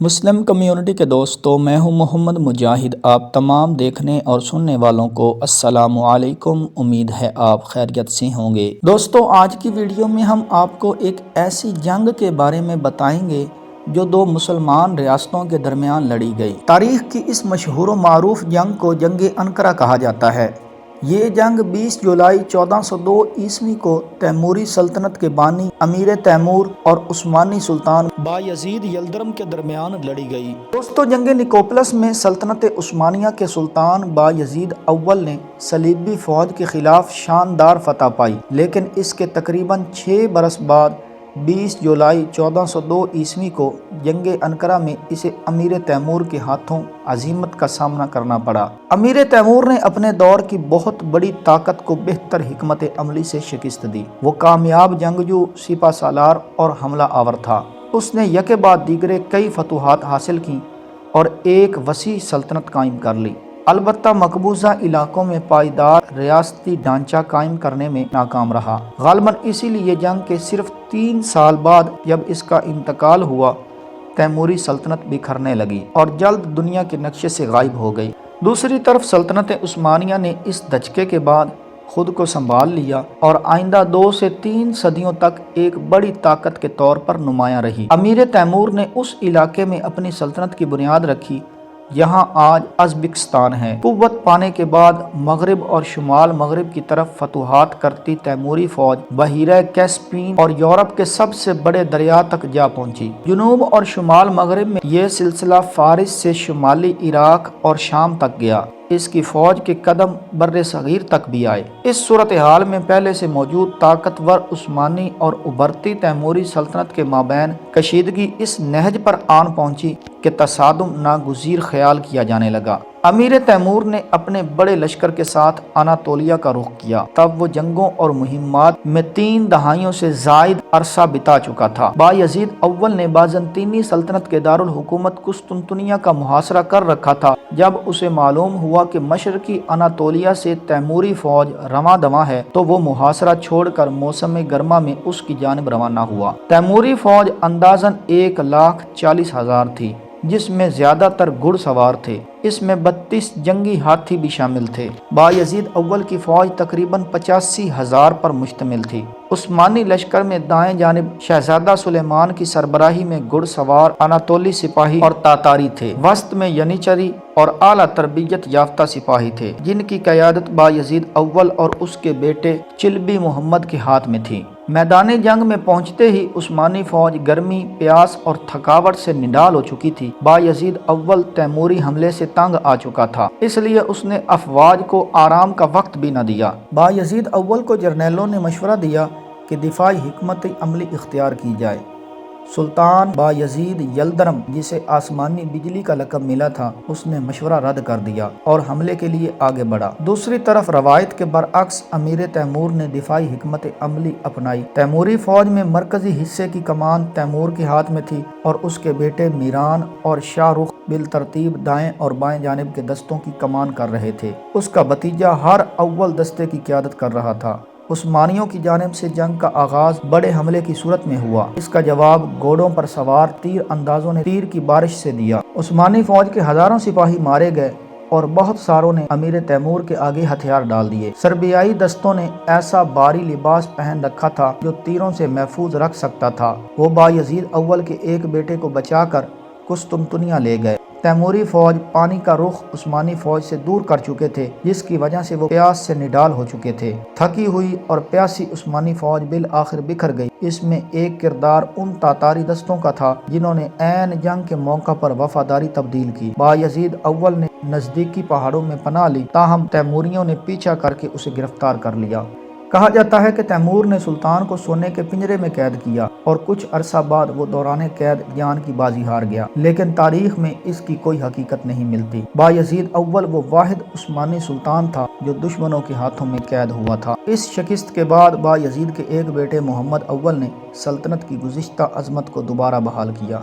مسلم community کے دوستوں، میں ہوں محمد مجاہد۔ آپ تمام دیکھنے اور سننے والوں کو السلام علیکم۔ امید ہے آپ خیریت سے ہوں گے۔ دوستوں، آج کی ویڈیو میں ہم آپ کو ایک ایسی جنگ کے بارے میں بتائیں گے جو دو مسلمان ریاستوں کے درمیان لڑی گئی۔ تاریخ کی اس مشہور و معروف جنگ کو جنگ انقرہ کہا جاتا ہے۔ یہ جنگ 20 جولائی 1402 عیسوی کو تیموری سلطنت کے بانی امیر تیمور اور عثمانی سلطان بایزید یلدرم کے درمیان لڑی گئی۔ دوستو، جنگ نیکوپلس میں سلطنت عثمانیہ کے سلطان بایزید اول نے صلیبی فوج کے خلاف شاندار فتح پائی، لیکن اس کے تقریباً 6 برس بعد 20 جولائی 1402 عیسوی کو جنگ انقرہ میں اسے امیر تیمور کے ہاتھوں ہزیمت کا سامنا کرنا پڑا۔ امیر تیمور نے اپنے دور کی بہت بڑی طاقت کو بہتر حکمت عملی سے شکست دی۔ وہ کامیاب جنگجو، سپہ سالار اور حملہ آور تھا۔ اس نے یکے بعد دیگرے کئی فتوحات حاصل کیں اور ایک وسیع سلطنت قائم کر لی، البتہ مقبوضہ علاقوں میں پائیدار ریاستی ڈھانچہ قائم کرنے میں ناکام رہا۔ غالباً اسی لیے جنگ کے صرف 3 سال بعد جب اس کا انتقال ہوا، تیموری سلطنت بکھرنے لگی اور جلد دنیا کے نقشے سے غائب ہو گئی۔ دوسری طرف سلطنت عثمانیہ نے اس دھچکے کے بعد خود کو سنبھال لیا اور آئندہ 2 سے 3 صدیوں تک ایک بڑی طاقت کے طور پر نمایاں رہی۔ امیر تیمور نے اس علاقے میں اپنی سلطنت کی بنیاد رکھی جہاں آج ازبکستان ہے۔ قوت پانے کے بعد مغرب اور شمال مغرب کی طرف فتوحات کرتی تیموری فوج بحیرہ کیسپیئن اور یورپ کے سب سے بڑے دریا تک جا پہنچی۔ جنوب اور شمال مغرب میں یہ سلسلہ فارس سے شمالی عراق اور شام تک گیا۔ اس کی فوج کے قدم بر صغیر تک بھی آئے۔ اس صورتحال میں پہلے سے موجود طاقتور عثمانی اور ابھرتی تیموری سلطنت کے مابین کشیدگی اس نہج پر آن پہنچی کہ تصادم ناگزیر خیال کیا جانے لگا۔ امیر تیمور نے اپنے بڑے لشکر کے ساتھ اناطولیہ کا رخ کیا۔ تب وہ جنگوں اور مہمات میں 3 دہائیوں سے زائد عرصہ بتا چکا تھا۔ بایزید اول نے بازنطینی سلطنت کے دارالحکومت قسطنطنیہ کا محاصرہ کر رکھا تھا۔ جب اسے معلوم ہوا کہ مشرقی اناطولیہ سے تیموری فوج رواں دواں ہے تو وہ محاصرہ چھوڑ کر موسم گرما میں اس کی جانب روانہ ہوا۔ تیموری فوج اندازاً 1,40,000 تھی، جس میں زیادہ تر گھڑ سوار تھے۔ اس میں 32 جنگی ہاتھی بھی شامل تھے۔ بایزید اول کی فوج تقریباً 85,000 پر مشتمل تھی۔ عثمانی لشکر میں دائیں جانب شہزادہ سلیمان کی سربراہی میں گھڑ سوار اناطولی سپاہی اور تاتاری تھے۔ وسط میں ینیچری اور اعلیٰ تربیت یافتہ سپاہی تھے، جن کی قیادت بایزید اول اور اس کے بیٹے چلبی محمد کے ہاتھ میں تھی۔ میدان جنگ میں پہنچتے ہی عثمانی فوج گرمی، پیاس اور تھکاوٹ سے نڈال ہو چکی تھی۔ بایزید اول تیموری حملے سے تنگ آ چکا تھا، اس لیے اس نے افواج کو آرام کا وقت بھی نہ دیا۔ بایزید اول کو جرنیلوں نے مشورہ دیا کہ دفاعی حکمت عملی اختیار کی جائے۔ سلطان بایزید یلدرم، جسے آسمانی بجلی کا لقب ملا تھا، اس نے مشورہ رد کر دیا اور حملے کے لیے آگے بڑھا۔ دوسری طرف روایت کے برعکس امیر تیمور نے دفاعی حکمت عملی اپنائی۔ تیموری فوج میں مرکزی حصے کی کمان تیمور کے ہاتھ میں تھی اور اس کے بیٹے میران اور شاہ رخ بالترتیب دائیں اور بائیں جانب کے دستوں کی کمان کر رہے تھے۔ اس کا بھتیجا ہر اول دستے کی قیادت کر رہا تھا۔ عثمانیوں کی جانب سے جنگ کا آغاز بڑے حملے کی صورت میں ہوا۔ اس کا جواب گھوڑوں پر سوار تیر اندازوں نے تیر کی بارش سے دیا۔ عثمانی فوج کے ہزاروں سپاہی مارے گئے اور بہت ساروں نے امیر تیمور کے آگے ہتھیار ڈال دیے۔ سربیائی دستوں نے ایسا بھاری لباس پہن رکھا تھا جو تیروں سے محفوظ رکھ سکتا تھا۔ وہ بایزید اول کے ایک بیٹے کو بچا کر قسطنطنیہ لے گئے۔ تیموری فوج پانی کا رخ عثمانی فوج سے دور کر چکے تھے، جس کی وجہ سے وہ پیاس سے نڈال ہو چکے تھے۔ تھکی ہوئی اور پیاسی عثمانی فوج بالآخر بکھر گئی۔ اس میں ایک کردار ان تاتاری دستوں کا تھا جنہوں نے عین جنگ کے موقع پر وفاداری تبدیل کی۔ بایزید اول نے نزدیکی پہاڑوں میں پناہ لی، تاہم تیموریوں نے پیچھا کر کے اسے گرفتار کر لیا۔ کہا جاتا ہے کہ تیمور نے سلطان کو سونے کے پنجرے میں قید کیا اور کچھ عرصہ بعد وہ دوران قید جان کی بازی ہار گیا، لیکن تاریخ میں اس کی کوئی حقیقت نہیں ملتی۔ بایزید اول وہ واحد عثمانی سلطان تھا جو دشمنوں کے ہاتھوں میں قید ہوا تھا۔ اس شکست کے بعد بایزید کے ایک بیٹے محمد اول نے سلطنت کی گزشتہ عظمت کو دوبارہ بحال کیا۔